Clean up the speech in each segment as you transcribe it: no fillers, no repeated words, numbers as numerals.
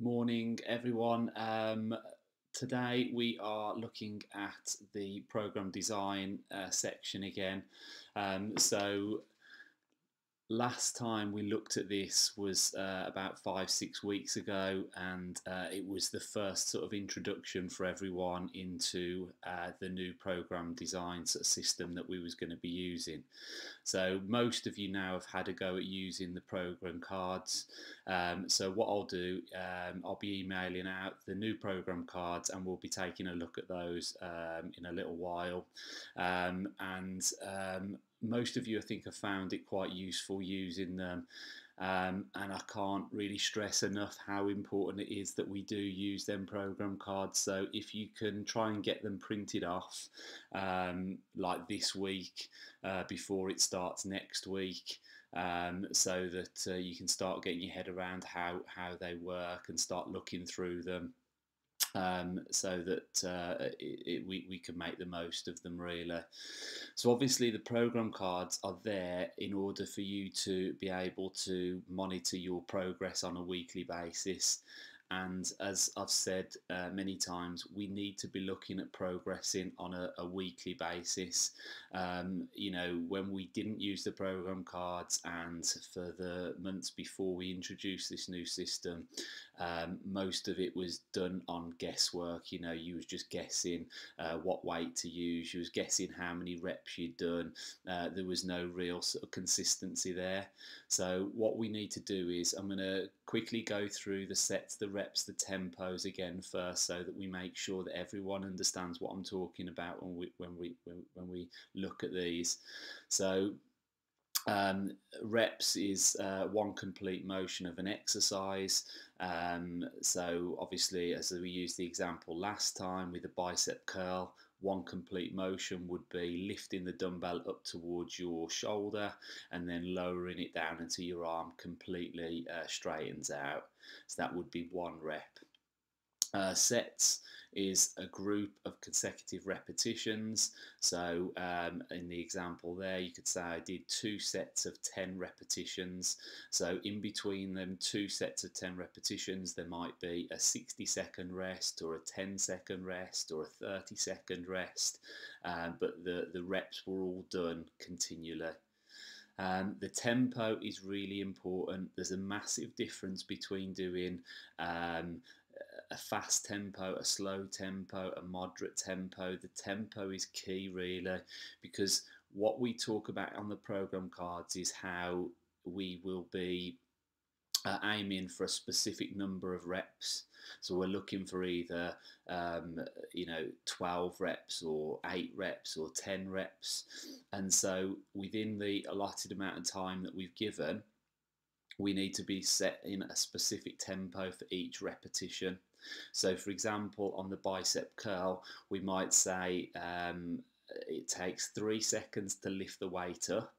Morning, everyone. Today we are looking at the program design section again. So last time we looked at this was about 5-6 weeks ago, and it was the first sort of introduction for everyone into the new program design sort of system that we was going to be using. So most of you now have had a go at using the program cards. So what I'll do, I'll be emailing out the new program cards, and we'll be taking a look at those in a little while. Most of you, I think, have found it quite useful using them. And I can't really stress enough how important it is that we do use them program cards. So if you can try and get them printed off like this week before it starts next week, so that you can start getting your head around how they work and start looking through them. So that we can make the most of them, really. So obviously the program cards are there in order for you to be able to monitor your progress on a weekly basis. And as I've said many times, we need to be looking at progressing on a weekly basis. You know, when we didn't use the program cards, and for the months before we introduced this new system, most of it was done on guesswork. You know, you was just guessing what weight to use. You was guessing how many reps you'd done. There was no real sort of consistency there. So what we need to do is, I'm going to quickly go through the sets, the reps, the tempos again first, so that we make sure that everyone understands what I'm talking about when we look at these. So reps is one complete motion of an exercise. So obviously, as we used the example last time with the bicep curl, one complete motion would be lifting the dumbbell up towards your shoulder and then lowering it down until your arm completely straightens out. So that would be one rep. Sets is a group of consecutive repetitions. So in the example there, you could say I did 2 sets of 10 repetitions. So in between them 2 sets of 10 repetitions, there might be a 60-second rest, or a 10-second rest, or a 30-second rest, but the reps were all done continually. The tempo is really important. There's a massive difference between doing a fast tempo, a slow tempo, a moderate tempo. The tempo is key, really, because what we talk about on the program cards is how we will be aiming for a specific number of reps. So we're looking for either 12 reps or 8 reps or 10 reps, and so within the allotted amount of time that we've given, we need to be set in a specific tempo for each repetition. So for example, on the bicep curl, we might say it takes 3 seconds to lift the weight up.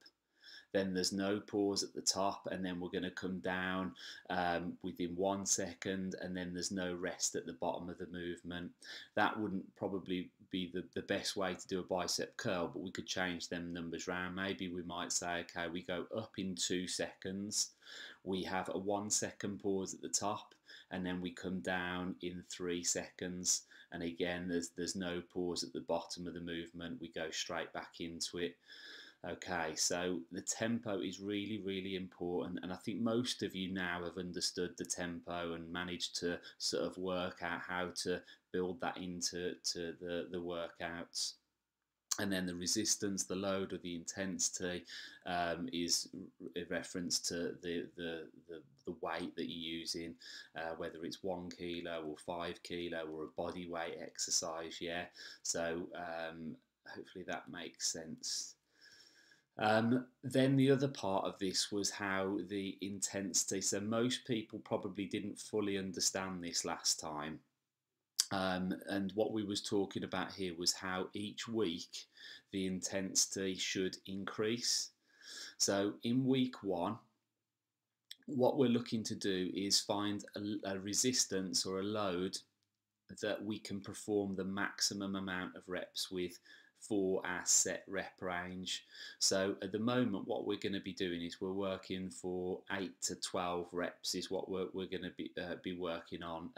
Then there's no pause at the top, and then we're going to come down within 1 second, and then there's no rest at the bottom of the movement. That wouldn't probably be the best way to do a bicep curl, but we could change them numbers around. Maybe we might say, okay, we go up in 2 seconds, we have a 1 second pause at the top, and then we come down in 3 seconds, and again there's no pause at the bottom of the movement, we go straight back into it. Okay, so the tempo is really, really important, and I think most of you now have understood the tempo and managed to sort of work out how to build that into the workouts. And then the resistance, the load, or the intensity is a reference to the weight that you're using, whether it's 1 kilo or 5 kilo or a body weight exercise. Yeah, so hopefully that makes sense. Then the other part of this was how the intensity, so most people probably didn't fully understand this last time. And what we was talking about here was how each week the intensity should increase. So in week 1, what we're looking to do is find a resistance or a load that we can perform the maximum amount of reps with for our set rep range. So at the moment, what we're going to be doing is we're working for 8 to 12 reps is what we're going to be working on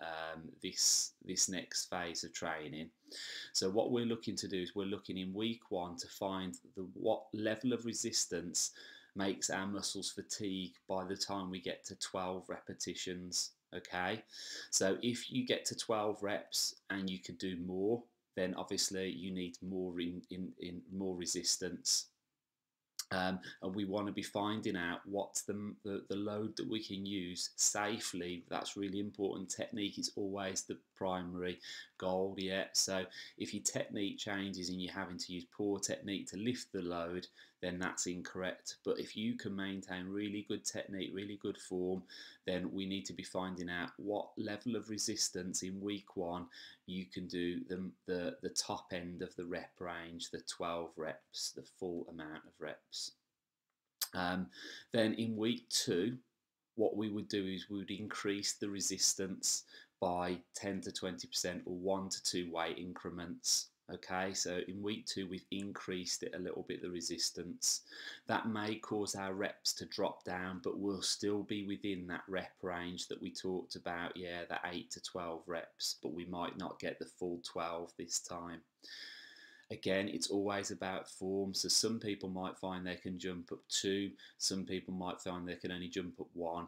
this next phase of training. So what we're looking to do is we're looking in week 1 to find what level of resistance makes our muscles fatigue by the time we get to 12 repetitions. Okay, so if you get to 12 reps and you could do more, then obviously you need more in more resistance. And we want to be finding out what's the load that we can use safely. That's really important. Technique is always the primary goal. Yeah, so if your technique changes and you're having to use poor technique to lift the load, then that's incorrect. But if you can maintain really good technique, really good form, then we need to be finding out what level of resistance in week 1 you can do the top end of the rep range, the 12 reps, the full amount of reps. Then in week 2, what we would do is we would increase the resistance by 10 to 20% or 1 to 2 weight increments. Okay, so in week 2 we've increased it a little bit, the resistance. That may cause our reps to drop down, but we'll still be within that rep range that we talked about, yeah, the 8 to 12 reps, but we might not get the full 12 this time. Again, it's always about form. So some people might find they can jump up 2, some people might find they can only jump up 1.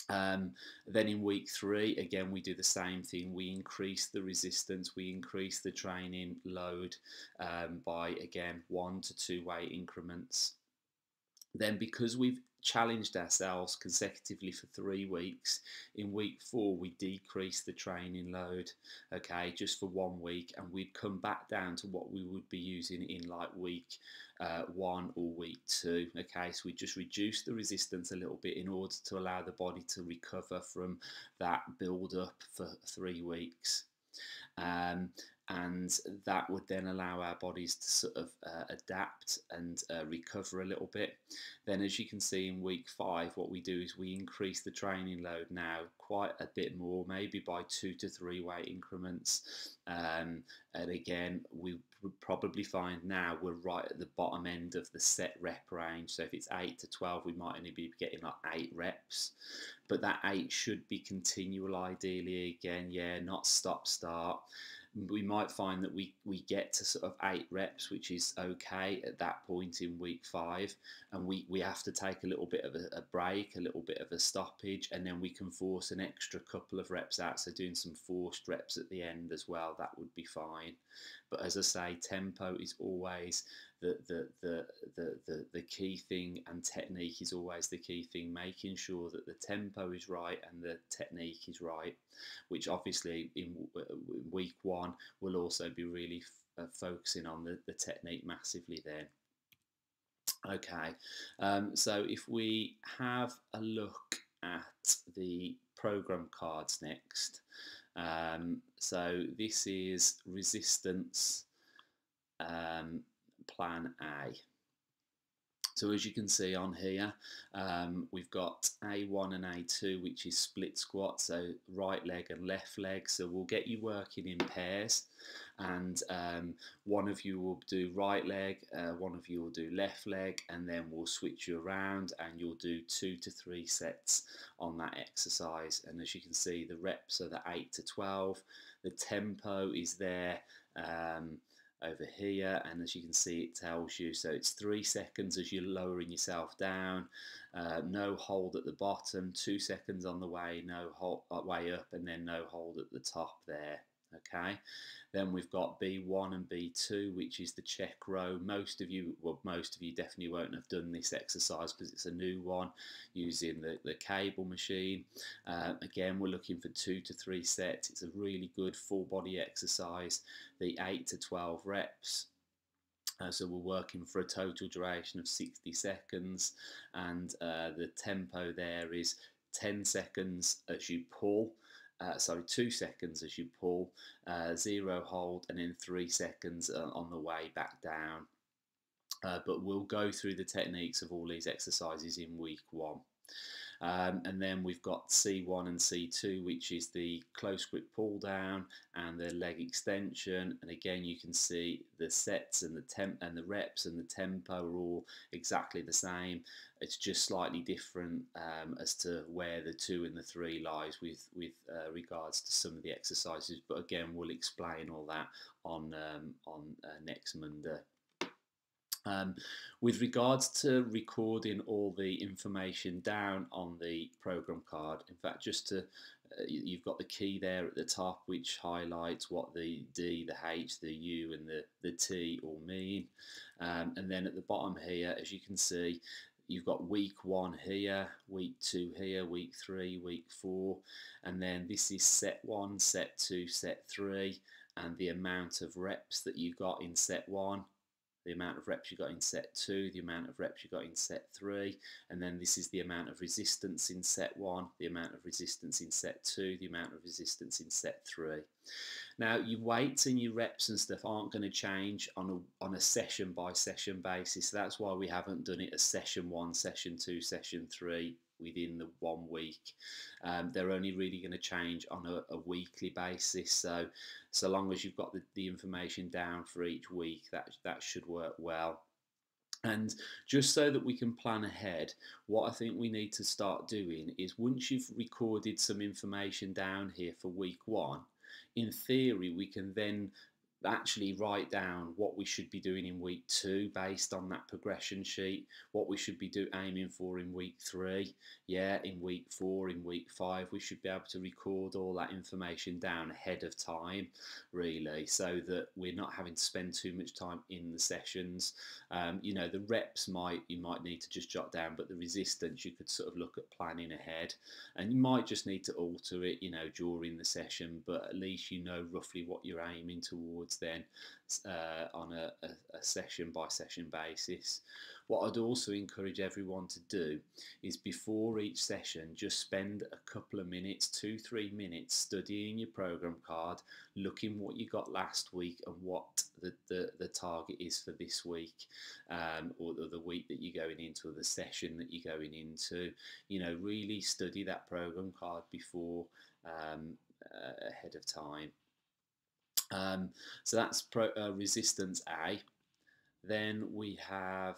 Then in week 3, again, we do the same thing. We increase the resistance, we increase the training load by, again, 1 to 2 weight increments. Then because we've challenged ourselves consecutively for 3 weeks, in week 4 we decrease the training load, okay, just for 1 week, and we'd come back down to what we would be using in like week 1 or week 2. Okay, so we just reduce the resistance a little bit in order to allow the body to recover from that build up for 3 weeks. And that would then allow our bodies to sort of adapt and recover a little bit. Then, as you can see in week 5, what we do is we increase the training load now quite a bit more, maybe by 2 to 3 weight increments. And again, we would probably find now we're right at the bottom end of the set rep range. So if it's 8 to 12, we might only be getting like 8 reps. But that 8 should be continual ideally, again, yeah, not stop-start. We might find that we get to sort of 8 reps, which is okay at that point in week 5, and we have to take a little bit of a break, a little bit of a stoppage, and then we can force an extra couple of reps out, so doing some forced reps at the end as well, that would be fine. But as I say, tempo is always the key thing, and technique is always the key thing, making sure that the tempo is right and the technique is right, which obviously in week 1 will also be really focusing on the technique massively then. Okay, so if we have a look at the program cards next, so this is resistance plan A. So as you can see on here, we've got A1 and A2, which is split squat, so right leg and left leg. So we'll get you working in pairs, and one of you will do right leg, one of you will do left leg, and then we'll switch you around and you'll do 2 to 3 sets on that exercise. And as you can see, the reps are the 8 to 12. The tempo is there over here, and as you can see, it tells you, so it's 3 seconds as you're lowering yourself down, no hold at the bottom, 2 seconds on the way, no hold way up, and then no hold at the top there. Okay, then we've got B1 and B2, which is the check row. Most of you definitely won't have done this exercise because it's a new one, using the cable machine. Again, we're looking for 2 to 3 sets. It's a really good full body exercise, the 8 to 12 reps. So we're working for a total duration of 60 seconds, and the tempo there is 10 seconds as you pull, 2 seconds as you pull, 0 hold, and then 3 seconds on the way back down. But we'll go through the techniques of all these exercises in week 1. And then we've got C1 and C2, which is the close grip pull down and the leg extension. And again, you can see the sets and the reps and the tempo are all exactly the same. It's just slightly different as to where the 2 and the 3 lies with regards to some of the exercises. But again, we'll explain all that on next Monday. With regards to recording all the information down on the program card, in fact, just to you've got the key there at the top which highlights what the D, the H, the U and the T all mean, and then at the bottom here, as you can see, you've got week 1 here, week 2 here, week 3, week 4, and then this is set 1, set 2, set 3, and the amount of reps that you got in set 1, the amount of reps you got in set 2, the amount of reps you got in set 3, and then this is the amount of resistance in set 1, the amount of resistance in set 2, the amount of resistance in set 3. Now, your weights and your reps and stuff aren't going to change on a session by session basis. So that's why we haven't done it as session 1, session 2, session 3 within the 1 week. They're only really going to change on a weekly basis. So long as you've got the information down for each week, that should work well. And just so that we can plan ahead, what I think we need to start doing is, once you've recorded some information down here for week 1, in theory we can then actually write down what we should be doing in week 2 based on that progression sheet, what we should be aiming for in week 3, in week 4, in week 5. We should be able to record all that information down ahead of time, really, so that we're not having to spend too much time in the sessions. The reps you might need to just jot down, but the resistance you could sort of look at planning ahead, and you might just need to alter it during the session, but at least you know roughly what you're aiming towards then on a session by session basis. What I'd also encourage everyone to do is, before each session, just spend a couple of minutes, 2-3 minutes, studying your program card, looking what you got last week and what the target is for this week, or the week that you're going into, or the session that you're going into. Really study that program card before, ahead of time. So that's resistance A. Then we have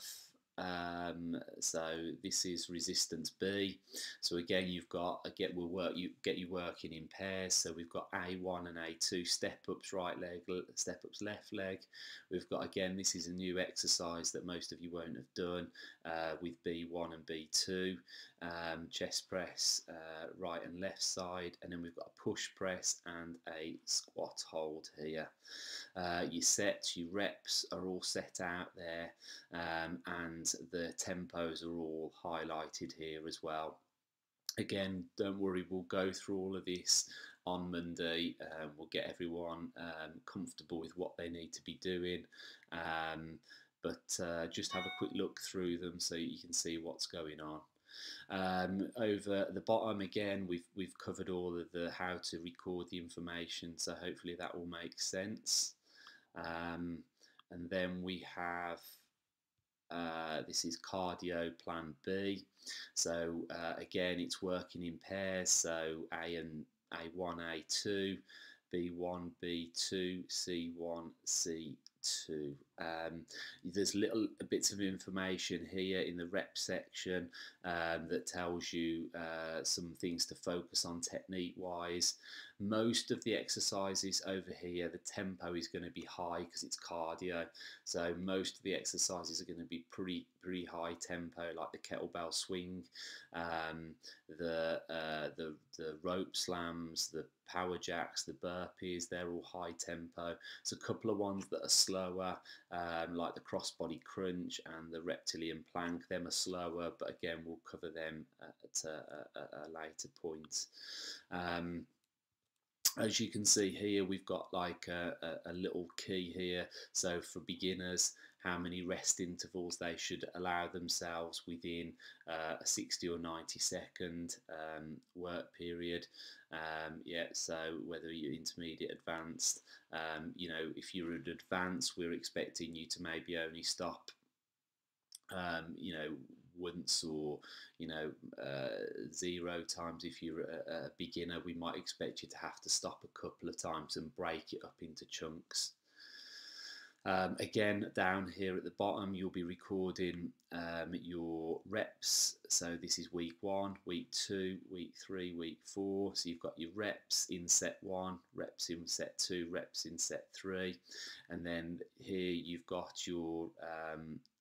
so this is resistance B. So again, you've got get you working in pairs. So we've got A1 and A2 step ups right leg, step ups left leg. We've got, again, this is a new exercise that most of you won't have done, with B1 and B2, chest press, right and left side, and then we've got a push press and a squat hold here. Your sets, your reps are all set out there, and the tempos are all highlighted here as well. Again, don't worry, we'll go through all of this on Monday. We'll get everyone comfortable with what they need to be doing, but just have a quick look through them so you can see what's going on. Over at the bottom, again, we've covered all of the how to record the information, so hopefully that will make sense. And then we have this is cardio plan B. So again, it's working in pairs, so A1, A2, B1, B2, C1, C2. There's little bits of information here in the rep section that tells you some things to focus on technique wise. Most of the exercises over here, the tempo is going to be high because it's cardio, so most of the exercises are going to be pretty high tempo, like the kettlebell swing, the rope slams, the power jacks, the burpees. They're all high tempo. There's a couple of ones that are slower, like the crossbody crunch and the reptilian plank. Them are slower, but again, we'll cover them at a later point. As you can see here, we've got like a little key here. So for beginners, how many rest intervals they should allow themselves within a 60 or 90 second work period. So whether you're intermediate, advanced, if you're at advanced, we're expecting you to maybe only stop once, or 0 times. If you're a beginner, we might expect you to have to stop a couple of times and break it up into chunks. Again, down here at the bottom, you'll be recording your reps. So this is week 1, week 2, week 3, week 4. So you've got your reps in set 1, reps in set 2, reps in set 3. And then here you've got your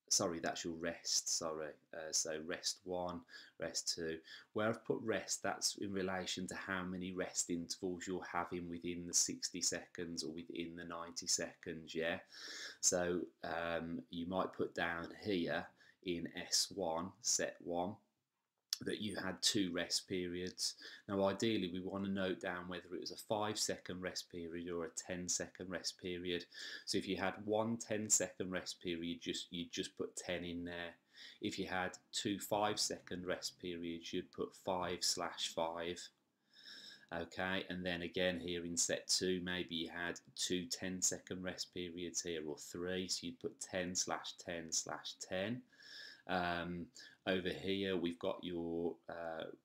sorry, that's your rest, sorry. So rest 1, rest 2. Where I've put rest, that's in relation to how many rest intervals you're having within the 60 seconds or within the 90 seconds, yeah? So you might put down here in S1, set 1, that you had 2 rest periods. Now ideally we want to note down whether it was a 5-second rest period or a 10-second rest period. So if you had one 10-second rest period, you'd just put 10 in there. If you had 2 5-second rest periods, you'd put 5/5. Okay, and then again here in set 2, maybe you had 2 10-second rest periods here, or 3, so you'd put 10/10/10. Over here we've got your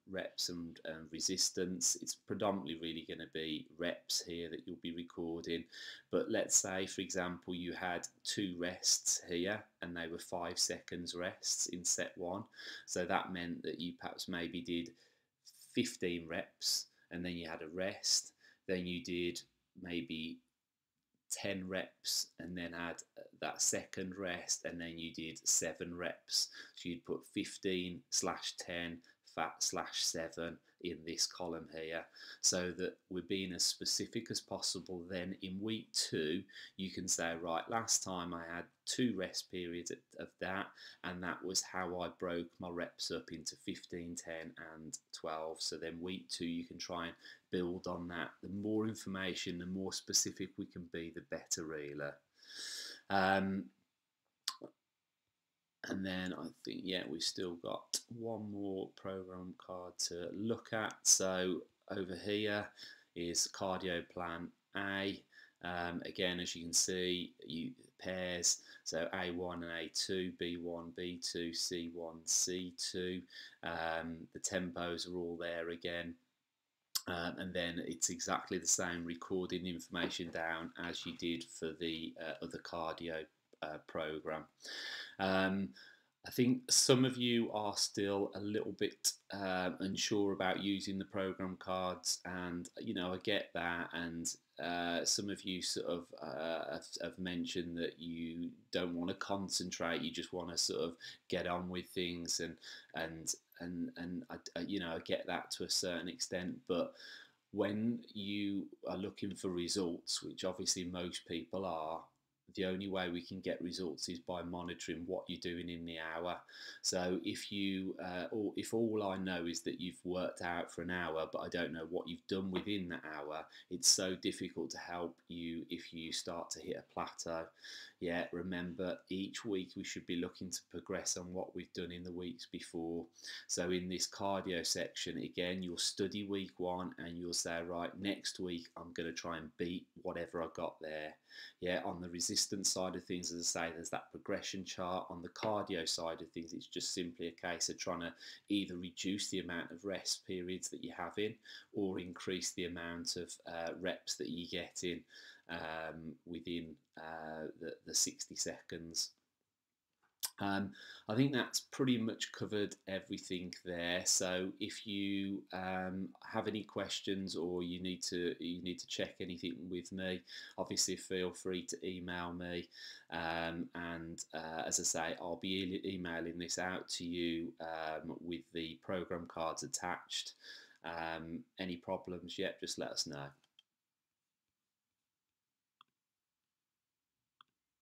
reps and resistance. It's predominantly really going to be reps here that you'll be recording, but let's say for example you had 2 rests here and they were 5 seconds rests in set 1, so that meant that you perhaps maybe did 15 reps and then you had a rest, then you did maybe 10 reps and then had that second rest, and then you did 7 reps. So you'd put 15/10/7 in this column here, so that we're being as specific as possible. Then in week 2 you can say, right, last time I had 2 rest periods of that, and that was how I broke my reps up into 15, 10 and 12. So then week 2 you can try and build on that. The more information, the more specific we can be, the better really. And then I think, yeah, we've still got one more program card to look at. So over here is cardio plan A. Again, as you can see, pairs, so A1 and A2, B1, B2, C1, C2. The tempos are all there again. And then it's exactly the same, recording information down as you did for the other cardio program. I think some of you are still a little bit unsure about using the program cards, and I get that, and some of you sort of have mentioned that you don't want to concentrate, you just want to sort of get on with things, and I get that to a certain extent. But when you are looking for results, which obviously most people are, the only way we can get results is by monitoring what you're doing in the hour. So if if all I know is that you've worked out for an hour, but I don't know what you've done within that hour, it's so difficult to help you if you start to hit a plateau. Yeah, remember, each week we should be looking to progress on what we've done in the weeks before. So in this cardio section, again, you'll study week 1 and you'll say, right, next week I'm going to try and beat whatever I got there. Yeah, on the resistance side of things, as I say, there's that progression chart. On the cardio side of things, it's just simply a case of trying to either reduce the amount of rest periods that you have in, or increase the amount of reps that you get in within the 60 seconds. I think that's pretty much covered everything there. So if you have any questions, or you need to check anything with me, obviously feel free to email me, and as I say, I'll be emailing this out to you with the program cards attached. Any problems yet, just let us know.